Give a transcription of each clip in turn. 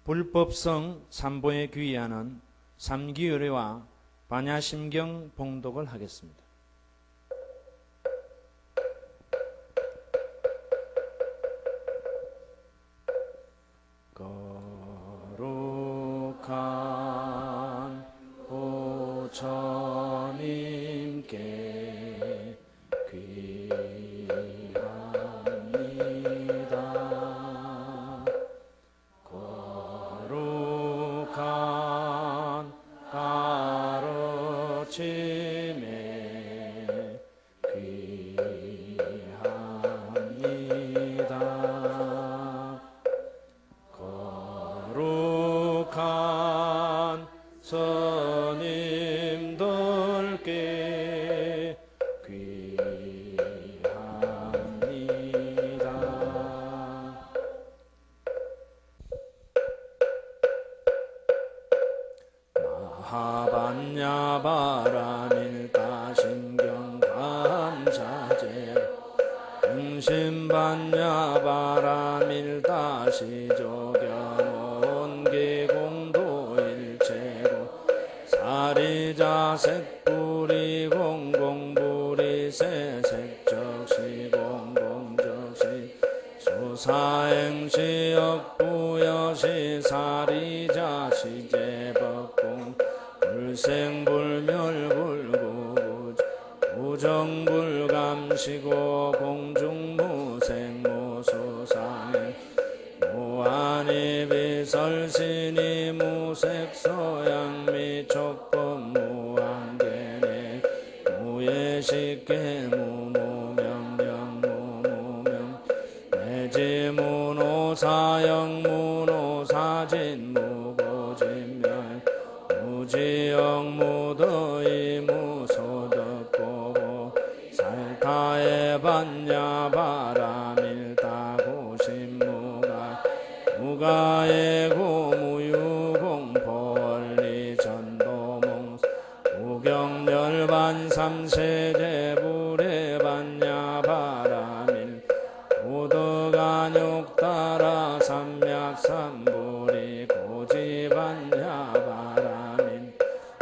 불법성 삼보에 귀의하는 삼기의례와 반야심경 봉독을 하겠습니다. 거룩한 부처님께 귀합니다. 거룩한 가르침에 귀합니다. 거룩한 스님들께 귀합니다. 마하반야바라밀다신경감사제 응심반야바라밀다시조견온기공도일체고 사리자색불이 공공불이 세색적시 공공적시 수사행시 역부여시 사리자시 제법공 불생불멸불구구 무정불감시고 공중무생무수상행 무한이비설신이 무색서양미촉법 무한계내 무예식계 무무명령 무무명 내지무노사영 무노사진 무고진멸 무지영 무더이 무소득보고 살타의 반야바라밀다고심무가 무가의 고무유공벌리전도몽 우경멸반삼세제불의 반야바라밀 우득안욕따라 삼맥삼불이 고지반야바라밀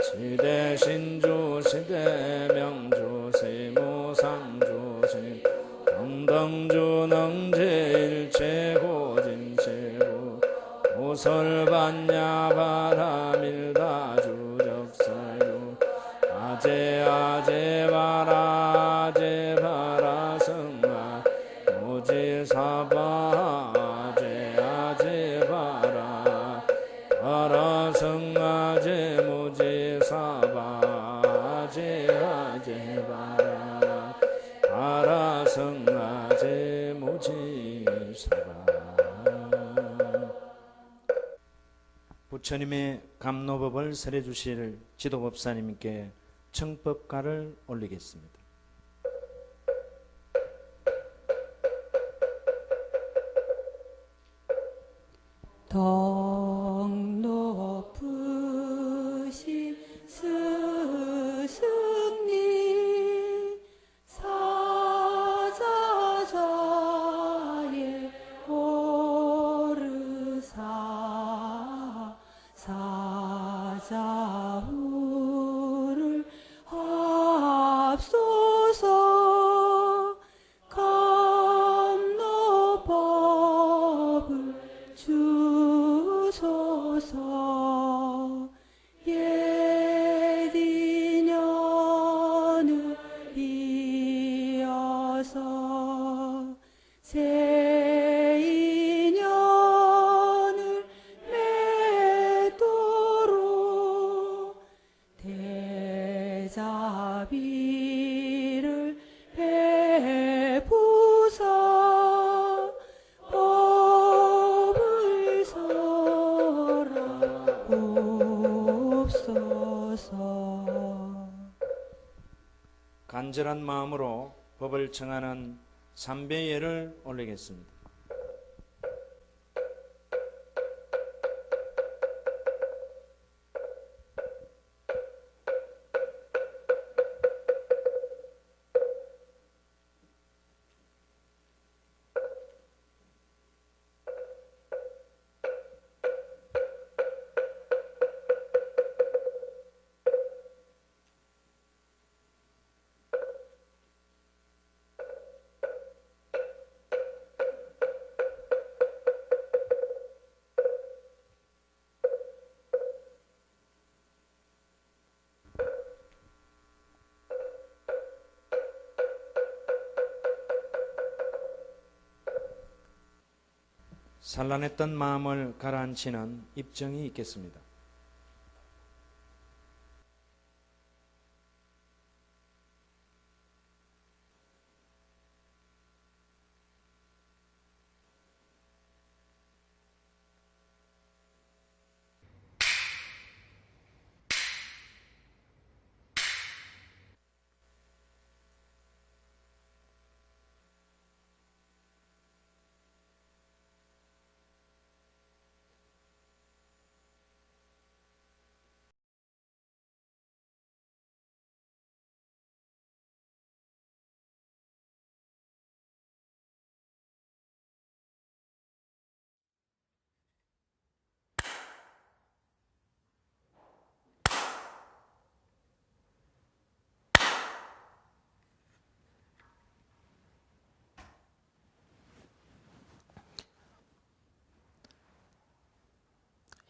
시대신주 시대명주 시무상주시 등등주 능제일체고진체고 오설반야바라밀다주적설주 아제아제바라아제바라성아 무지사바 아제아제바라 바라성아제 무지사바 아제아제바라 바라성아제 무지사바. 부처님의 감노법을 설해 주실 지도법사님께 청법가를 올리겠습니다. 덕 높으신 스승님 사자자에 오르사 사자후를 앞서서 감노법을 주소서. 옛인연을 이어서 새인연을 맺도록 대자비를 베푸사 법을 설하옵소서. 간절한 마음으로 법을 청하는 삼배예를 올리겠습니다. 산란했던 마음을 가라앉히는 입정이 있겠습니다.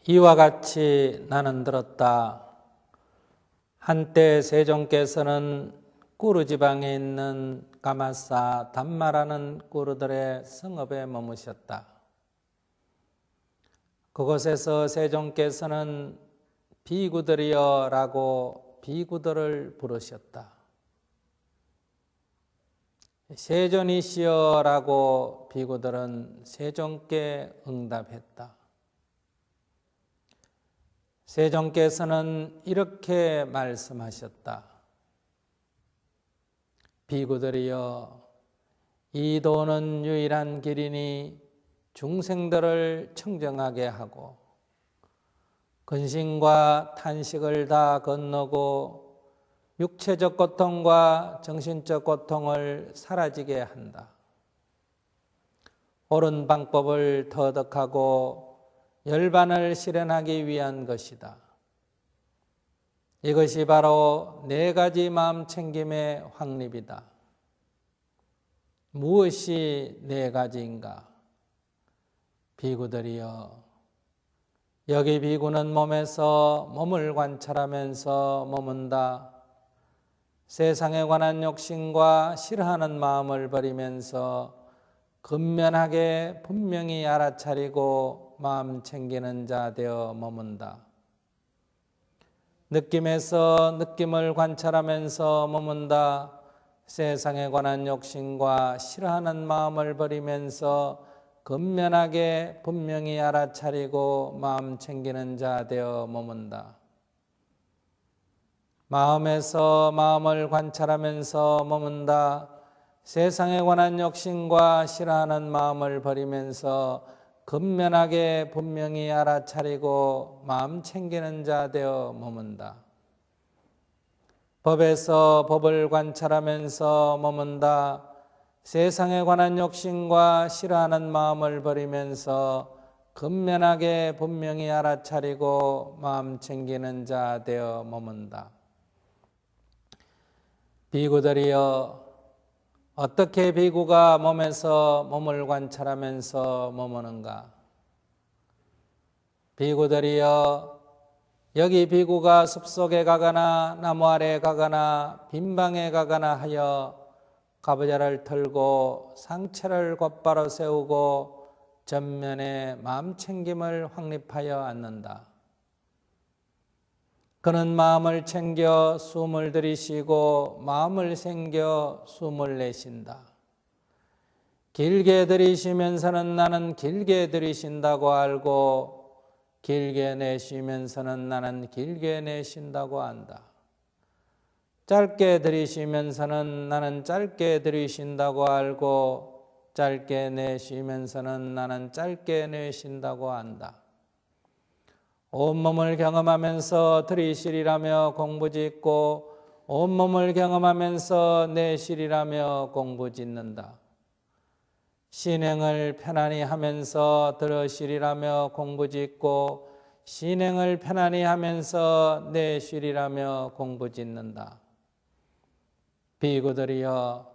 이와 같이 나는 들었다. 한때 세종께서는 꾸르 지방에 있는 가마사 담마라는 꾸르들의 성읍에 머무셨다. 그곳에서 세종께서는 비구들이여 라고 비구들을 부르셨다. 세존이시여 라고 비구들은 세종께 응답했다. 세종께서는 이렇게 말씀하셨다. 비구들이여, 이 도는 유일한 길이니 중생들을 청정하게 하고 근심과 탄식을 다 건너고 육체적 고통과 정신적 고통을 사라지게 한다. 옳은 방법을 터득하고 열반을 실현하기 위한 것이다. 이것이 바로 네 가지 마음 챙김의 확립이다. 무엇이 네 가지인가? 비구들이여, 여기 비구는 몸에서 몸을 관찰하면서 머문다. 세상에 관한 욕심과 싫어하는 마음을 버리면서 근면하게 분명히 알아차리고 마음 챙기는 자 되어 머문다. 느낌에서 느낌을 관찰하면서 머문다. 세상에 관한 욕심과 싫어하는 마음을 버리면서 근면하게 분명히 알아차리고 마음 챙기는 자 되어 머문다. 마음에서 마음을 관찰하면서 머문다. 세상에 관한 욕심과 싫어하는 마음을 버리면서 근면하게 분명히 알아차리고 마음 챙기는 자 되어 머문다. 법에서 법을 관찰하면서 머문다. 세상에 관한 욕심과 싫어하는 마음을 버리면서 근면하게 분명히 알아차리고 마음 챙기는 자 되어 머문다. 비구들이여, 어떻게 비구가 몸에서 몸을 관찰하면서 머무는가? 비구들이여, 여기 비구가 숲속에 가거나 나무 아래에 가거나 빈방에 가거나 하여 가부좌를 털고 상체를 곧바로 세우고 전면에 마음 챙김을 확립하여 앉는다. 그는 마음을 챙겨 숨을 들이쉬고 마음을 챙겨 숨을 내쉰다. 길게 들이쉬면서는 나는 길게 들이쉰다고 알고 길게 내쉬면서는 나는 길게 내쉰다고 안다. 짧게 들이쉬면서는 나는 짧게 들이쉰다고 알고 짧게 내쉬면서는 나는 짧게 내쉰다고 안다. 온몸을 경험하면서 들이쉬리라며 공부짓고 온몸을 경험하면서 내쉬리라며 공부짓는다. 신행을 편안히 하면서 들으쉬리라며 공부짓고 신행을 편안히 하면서 내쉬리라며 공부짓는다. 비구들이여,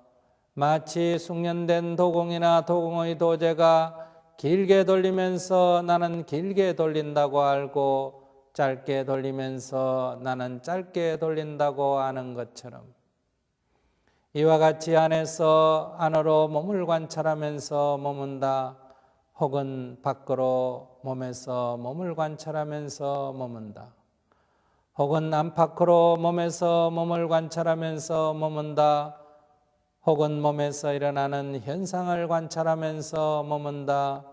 마치 숙련된 도공이나 도공의 도제가 길게 돌리면서 나는 길게 돌린다고 알고 짧게 돌리면서 나는 짧게 돌린다고 아는 것처럼 이와 같이 안에서 안으로 몸을 관찰하면서 머문다. 혹은 밖으로 몸에서 몸을 관찰하면서 머문다. 혹은 안팎으로 몸에서 몸을 관찰하면서 머문다. 혹은 몸에서 일어나는 현상을 관찰하면서 머문다.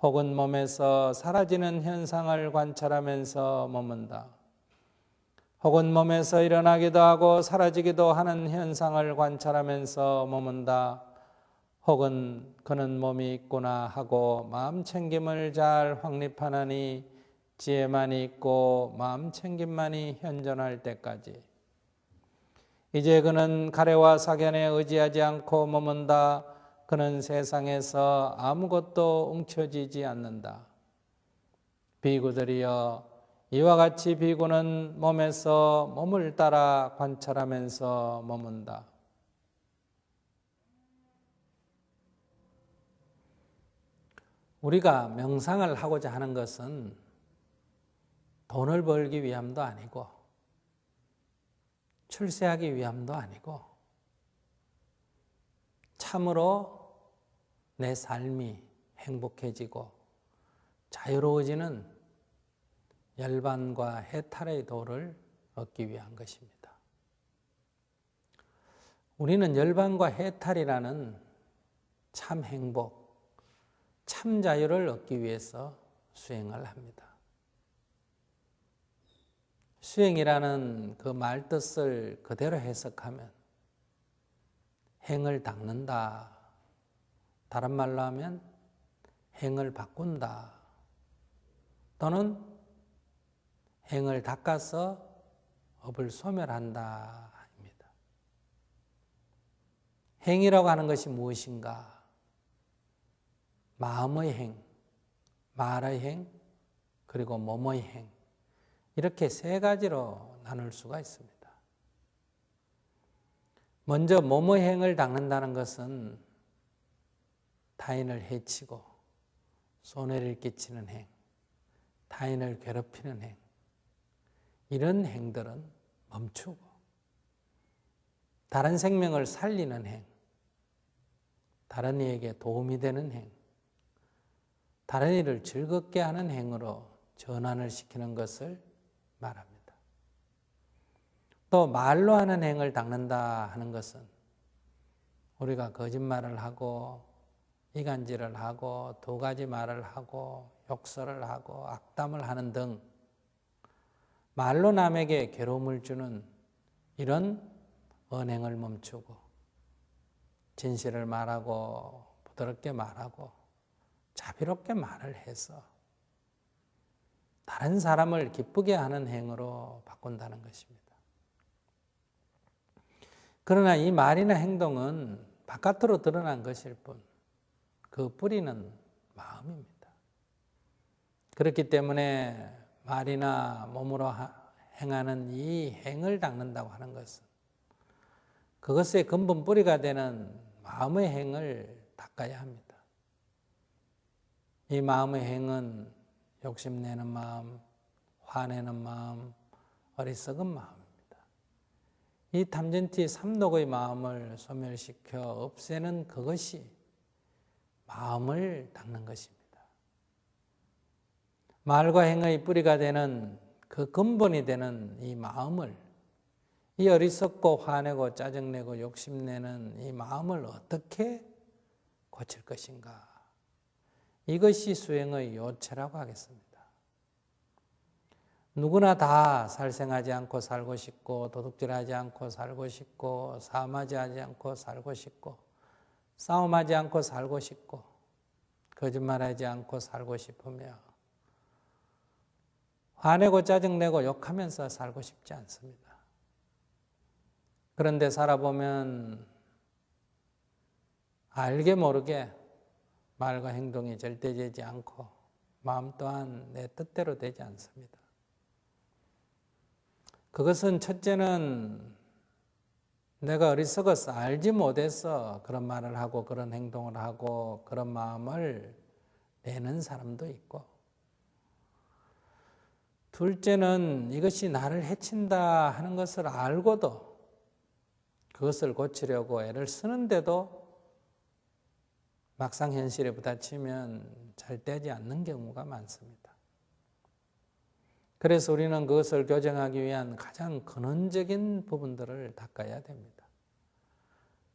혹은 몸에서 사라지는 현상을 관찰하면서 머문다. 혹은 몸에서 일어나기도 하고 사라지기도 하는 현상을 관찰하면서 머문다. 혹은 그는 몸이 있구나 하고 마음 챙김을 잘 확립하나니 지혜만이 있고 마음 챙김만이 현존할 때까지. 이제 그는 가래와 사견에 의지하지 않고 머문다. 그는 세상에서 아무것도 움켜쥐지 않는다. 비구들이여, 이와 같이 비구는 몸에서 몸을 따라 관찰하면서 머문다. 우리가 명상을 하고자 하는 것은 돈을 벌기 위함도 아니고 출세하기 위함도 아니고 참으로 내 삶이 행복해지고 자유로워지는 열반과 해탈의 도를 얻기 위한 것입니다. 우리는 열반과 해탈이라는 참 행복, 참 자유를 얻기 위해서 수행을 합니다. 수행이라는 그 말뜻을 그대로 해석하면 행을 닦는다. 다른 말로 하면 행을 바꾼다. 또는 행을 닦아서 업을 소멸한다. 입니다. 행이라고 하는 것이 무엇인가? 마음의 행, 말의 행, 그리고 몸의 행. 이렇게 세 가지로 나눌 수가 있습니다. 먼저 몸의 행을 닦는다는 것은 타인을 해치고 손해를 끼치는 행, 타인을 괴롭히는 행, 이런 행들은 멈추고 다른 생명을 살리는 행, 다른 이에게 도움이 되는 행, 다른 이를 즐겁게 하는 행으로 전환을 시키는 것을 말합니다. 또 말로 하는 행을 닦는다 하는 것은 우리가 거짓말을 하고 이간질을 하고 두 가지 말을 하고 욕설을 하고 악담을 하는 등 말로 남에게 괴로움을 주는 이런 언행을 멈추고 진실을 말하고 부드럽게 말하고 자비롭게 말을 해서 다른 사람을 기쁘게 하는 행으로 바꾼다는 것입니다. 그러나 이 말이나 행동은 바깥으로 드러난 것일 뿐 그 뿌리는 마음입니다. 그렇기 때문에 말이나 몸으로 행하는 이 행을 닦는다고 하는 것은 그것의 근본 뿌리가 되는 마음의 행을 닦아야 합니다. 이 마음의 행은 욕심내는 마음, 화내는 마음, 어리석은 마음입니다. 이 탐진치 삼독의 마음을 소멸시켜 없애는 그것이 마음을 닦는 것입니다. 말과 행의 뿌리가 되는 그 근본이 되는 이 마음을, 이 어리석고 화내고 짜증내고 욕심내는 이 마음을 어떻게 고칠 것인가? 이것이 수행의 요체라고 하겠습니다. 누구나 다 살생하지 않고 살고 싶고 도둑질하지 않고 살고 싶고 사마지 않고 살고 싶고 싸움하지 않고 살고 싶고 거짓말하지 않고 살고 싶으며 화내고 짜증내고 욕하면서 살고 싶지 않습니다. 그런데 살아보면 알게 모르게 말과 행동이 절대되지 않고 마음 또한 내 뜻대로 되지 않습니다. 그것은 첫째는 내가 어리석어서 알지 못해서 그런 말을 하고 그런 행동을 하고 그런 마음을 내는 사람도 있고, 둘째는 이것이 나를 해친다 하는 것을 알고도 그것을 고치려고 애를 쓰는데도 막상 현실에 부딪히면 잘 되지 않는 경우가 많습니다. 그래서 우리는 그것을 교정하기 위한 가장 근원적인 부분들을 닦아야 됩니다.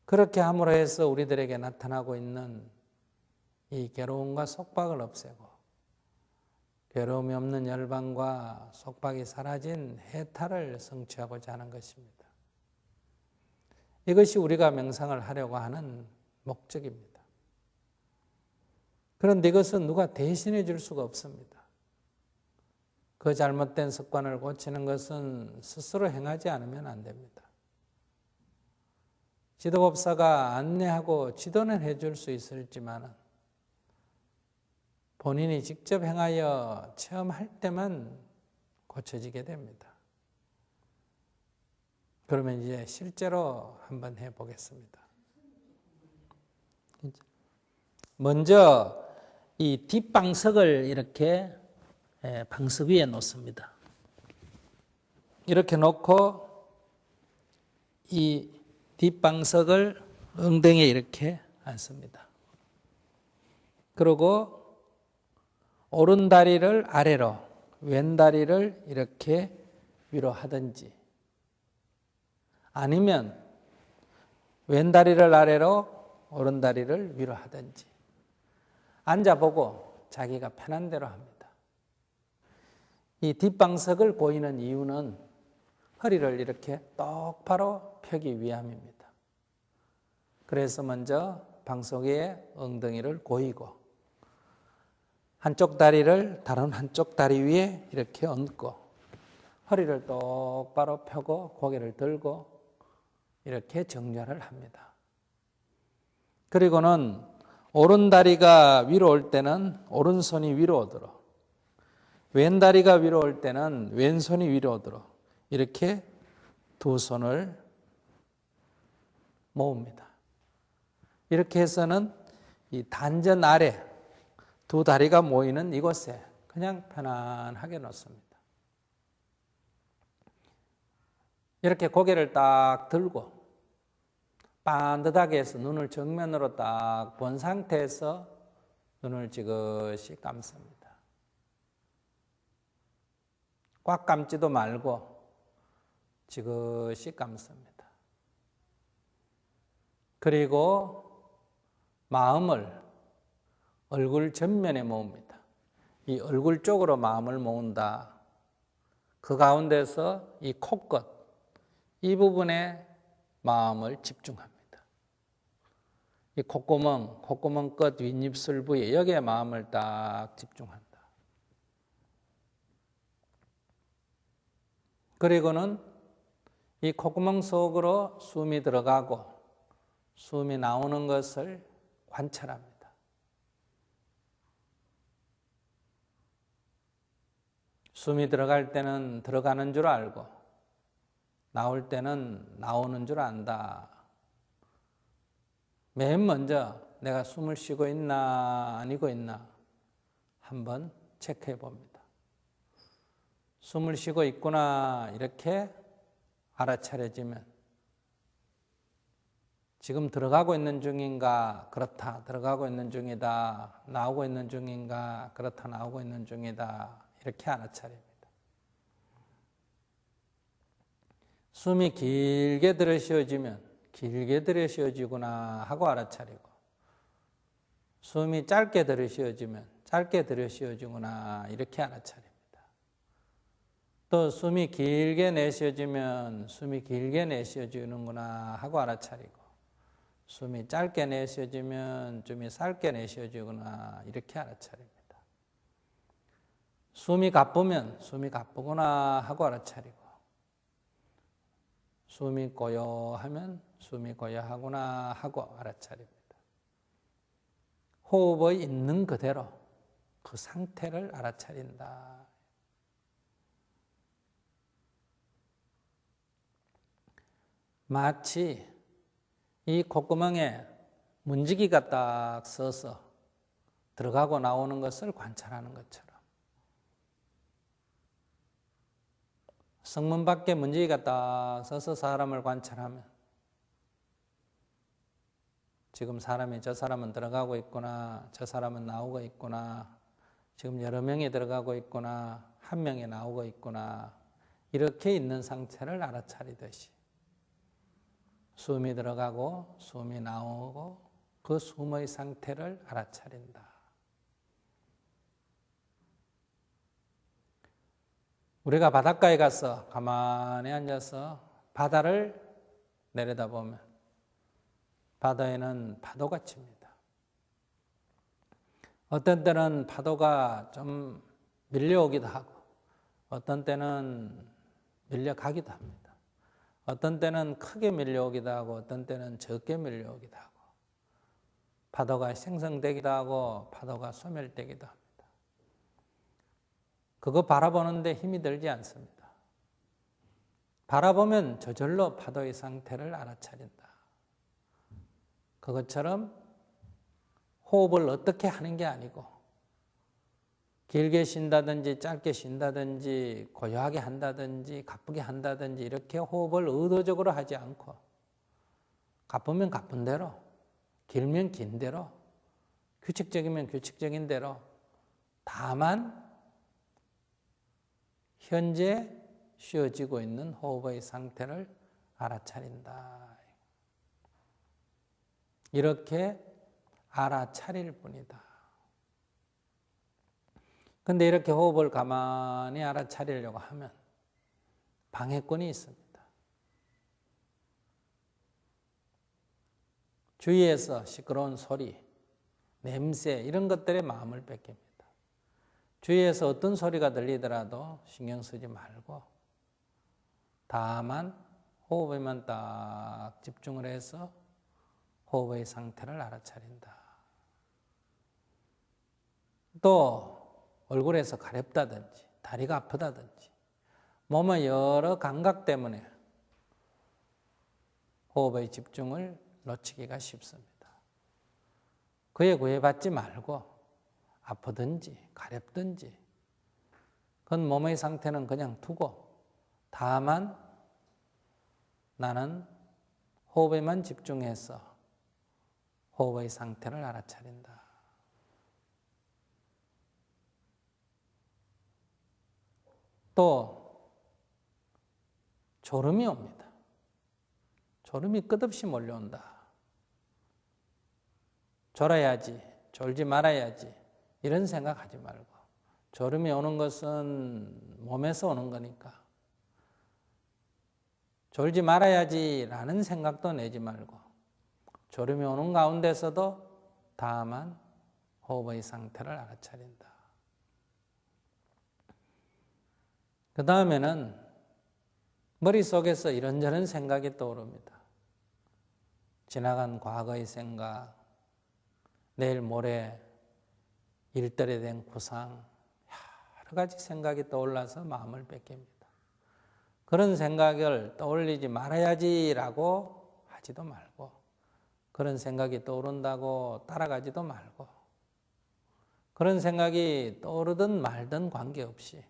그렇게 함으로 해서 우리들에게 나타나고 있는 이 괴로움과 속박을 없애고 괴로움이 없는 열방과 속박이 사라진 해탈을 성취하고자 하는 것입니다. 이것이 우리가 명상을 하려고 하는 목적입니다. 그런데 이것은 누가 대신해 줄 수가 없습니다. 그 잘못된 습관을 고치는 것은 스스로 행하지 않으면 안 됩니다. 지도법사가 안내하고 지도는 해줄 수 있을지만은 본인이 직접 행하여 체험할 때만 고쳐지게 됩니다. 그러면 이제 실제로 한번 해보겠습니다. 먼저 이 뒷방석을 이렇게 방석 위에 놓습니다. 이렇게 놓고 이 뒷방석을 엉덩이에 이렇게 앉습니다. 그리고 오른 다리를 아래로, 왼 다리를 이렇게 위로 하든지, 아니면 왼 다리를 아래로, 오른 다리를 위로 하든지 앉아보고 자기가 편한 대로 합니다. 이 뒷방석을 보이는 이유는 허리를 이렇게 똑바로 펴기 위함입니다. 그래서 먼저 방석 위에 엉덩이를 고이고 한쪽 다리를 다른 한쪽 다리 위에 이렇게 얹고 허리를 똑바로 펴고 고개를 들고 이렇게 정렬을 합니다. 그리고는 오른 다리가 위로 올 때는 오른손이 위로 오도록, 왼 다리가 위로 올 때는 왼손이 위로 오도록 이렇게 두 손을 모읍니다. 이렇게 해서는 이 단전 아래 두 다리가 모이는 이곳에 그냥 편안하게 놓습니다. 이렇게 고개를 딱 들고 반듯하게 해서 눈을 정면으로 딱 본 상태에서 눈을 지그시 감습니다. 꽉 감지도 말고 지그시 감습니다. 그리고 마음을 얼굴 전면에 모읍니다. 이 얼굴 쪽으로 마음을 모은다. 그 가운데서 이 코끝, 이 부분에 마음을 집중합니다. 이 콧구멍 끝 윗입술 부위, 여기에 마음을 딱 집중한다. 그리고는 이 콧구멍 속으로 숨이 들어가고 숨이 나오는 것을 관찰합니다. 숨이 들어갈 때는 들어가는 줄 알고 나올 때는 나오는 줄 안다. 맨 먼저 내가 숨을 쉬고 있나 아니고 있나 한번 체크해 봅니다. 숨을 쉬고 있구나 이렇게 알아차려지면 지금 들어가고 있는 중인가? 그렇다. 들어가고 있는 중이다. 나오고 있는 중인가? 그렇다. 나오고 있는 중이다. 이렇게 알아차립니다. 숨이 길게 들어 쉬어지면 길게 들어 쉬어지구나 하고 알아차리고, 숨이 짧게 들어 쉬어지면 짧게 들어 쉬어지구나 이렇게 알아차립니다. 또 숨이 길게 내쉬어지면 숨이 길게 내쉬어지는구나 하고 알아차리고, 숨이 짧게 내쉬어지면 숨이 짧게 내쉬어지구나 이렇게 알아차립니다. 숨이 가쁘면 숨이 가쁘구나 하고 알아차리고, 숨이 고요하면 숨이 고요하구나 하고 알아차립니다. 호흡의 있는 그대로 그 상태를 알아차린다. 마치 이 콧구멍에 문지기가 딱 서서 들어가고 나오는 것을 관찰하는 것처럼, 성문 밖에 문지기가 딱 서서 사람을 관찰하면 지금 사람이 저 사람은 들어가고 있구나, 저 사람은 나오고 있구나, 지금 여러 명이 들어가고 있구나, 한 명이 나오고 있구나, 이렇게 있는 상태를 알아차리듯이 숨이 들어가고 숨이 나오고 그 숨의 상태를 알아차린다. 우리가 바닷가에 가서 가만히 앉아서 바다를 내려다보면 바다에는 파도가 칩니다. 어떤 때는 파도가 좀 밀려오기도 하고 어떤 때는 밀려가기도 합니다. 어떤 때는 크게 밀려오기도 하고 어떤 때는 적게 밀려오기도 하고 파도가 생성되기도 하고 파도가 소멸되기도 합니다. 그거 바라보는데 힘이 들지 않습니다. 바라보면 저절로 파도의 상태를 알아차린다. 그것처럼 호흡을 어떻게 하는 게 아니고 길게 쉰다든지 짧게 쉰다든지 고요하게 한다든지 가쁘게 한다든지 이렇게 호흡을 의도적으로 하지 않고 가쁘면 가쁜 대로 길면 긴 대로 규칙적이면 규칙적인 대로 다만 현재 쉬어지고 있는 호흡의 상태를 알아차린다. 이렇게 알아차릴 뿐이다. 근데 이렇게 호흡을 가만히 알아차리려고 하면 방해꾼이 있습니다. 주위에서 시끄러운 소리, 냄새 이런 것들에 마음을 뺏깁니다. 주위에서 어떤 소리가 들리더라도 신경 쓰지 말고 다만 호흡에만 딱 집중을 해서 호흡의 상태를 알아차린다. 또 얼굴에서 가렵다든지 다리가 아프다든지 몸의 여러 감각 때문에 호흡의 집중을 놓치기가 쉽습니다. 그에 구애받지 말고 아프든지 가렵든지 그건 몸의 상태는 그냥 두고 다만 나는 호흡에만 집중해서 호흡의 상태를 알아차린다. 또 졸음이 옵니다. 졸음이 끝없이 몰려온다. 졸아야지, 졸지 말아야지 이런 생각하지 말고 졸음이 오는 것은 몸에서 오는 거니까 졸지 말아야지라는 생각도 내지 말고 졸음이 오는 가운데서도 다만 호흡의 상태를 알아차린다. 그 다음에는 머릿속에서 이런저런 생각이 떠오릅니다. 지나간 과거의 생각, 내일 모레 일들에 대한 구상, 여러 가지 생각이 떠올라서 마음을 뺏깁니다. 그런 생각을 떠올리지 말아야지라고 하지도 말고 그런 생각이 떠오른다고 따라가지도 말고 그런 생각이 떠오르든 말든 관계없이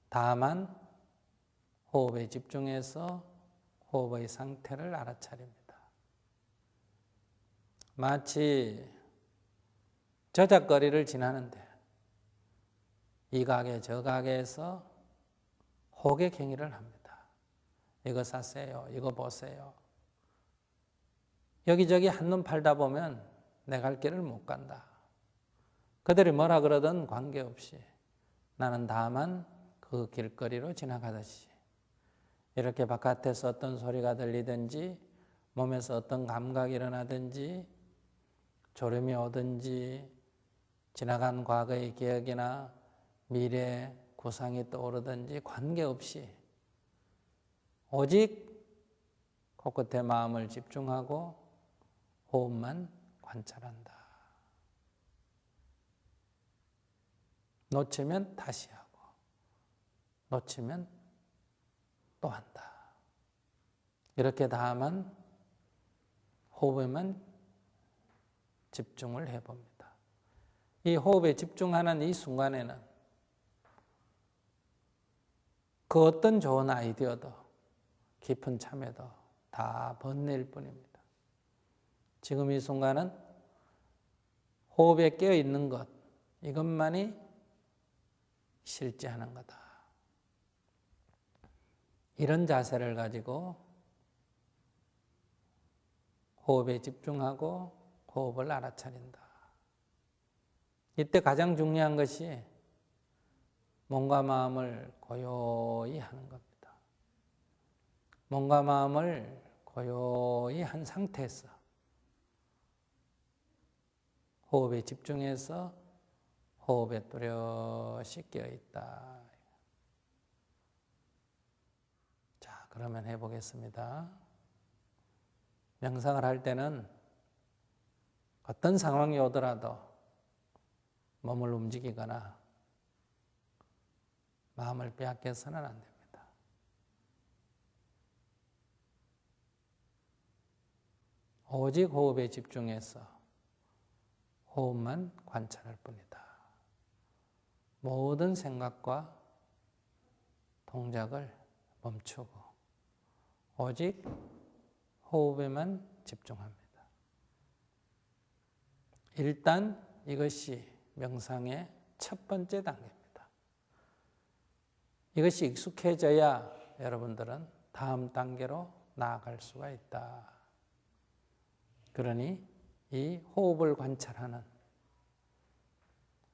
다만 호흡에 집중해서 호흡의 상태를 알아차립니다. 마치 저작거리를 지나는데 이 가게 저 가게에서 호객 행위를 합니다. 이거 사세요. 이거 보세요. 여기저기 한눈 팔다 보면 내 갈 길을 못 간다. 그들이 뭐라 그러든 관계없이 나는 다만 그 길거리로 지나가듯이 이렇게 바깥에서 어떤 소리가 들리든지 몸에서 어떤 감각이 일어나든지 졸음이 오든지 지나간 과거의 기억이나 미래 구상이 떠오르든지 관계없이 오직 코끝에 마음을 집중하고 호흡만 관찰한다. 놓치면 다시 하고 놓치면 또 한다. 이렇게 다만 호흡에만 집중을 해봅니다. 이 호흡에 집중하는 이 순간에는 그 어떤 좋은 아이디어도 깊은 참여도 다 번뇌일 뿐입니다. 지금 이 순간은 호흡에 깨어 있는 것, 이것만이 실제하는 거다. 이런 자세를 가지고 호흡에 집중하고 호흡을 알아차린다. 이때 가장 중요한 것이 몸과 마음을 고요히 하는 겁니다. 몸과 마음을 고요히 한 상태에서 호흡에 집중해서 호흡에 뚜렷이 깨어있다. 자, 그러면 해보겠습니다. 명상을 할 때는 어떤 상황이 오더라도 몸을 움직이거나 마음을 빼앗겨서는 안 됩니다. 오직 호흡에 집중해서 호흡만 관찰할 뿐이다. 모든 생각과 동작을 멈추고 오직 호흡에만 집중합니다. 일단 이것이 명상의 첫 번째 단계입니다. 이것이 익숙해져야 여러분들은 다음 단계로 나아갈 수가 있다. 그러니 이 호흡을 관찰하는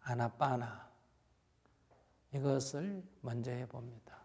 아나빠나 이것을 먼저 해봅니다.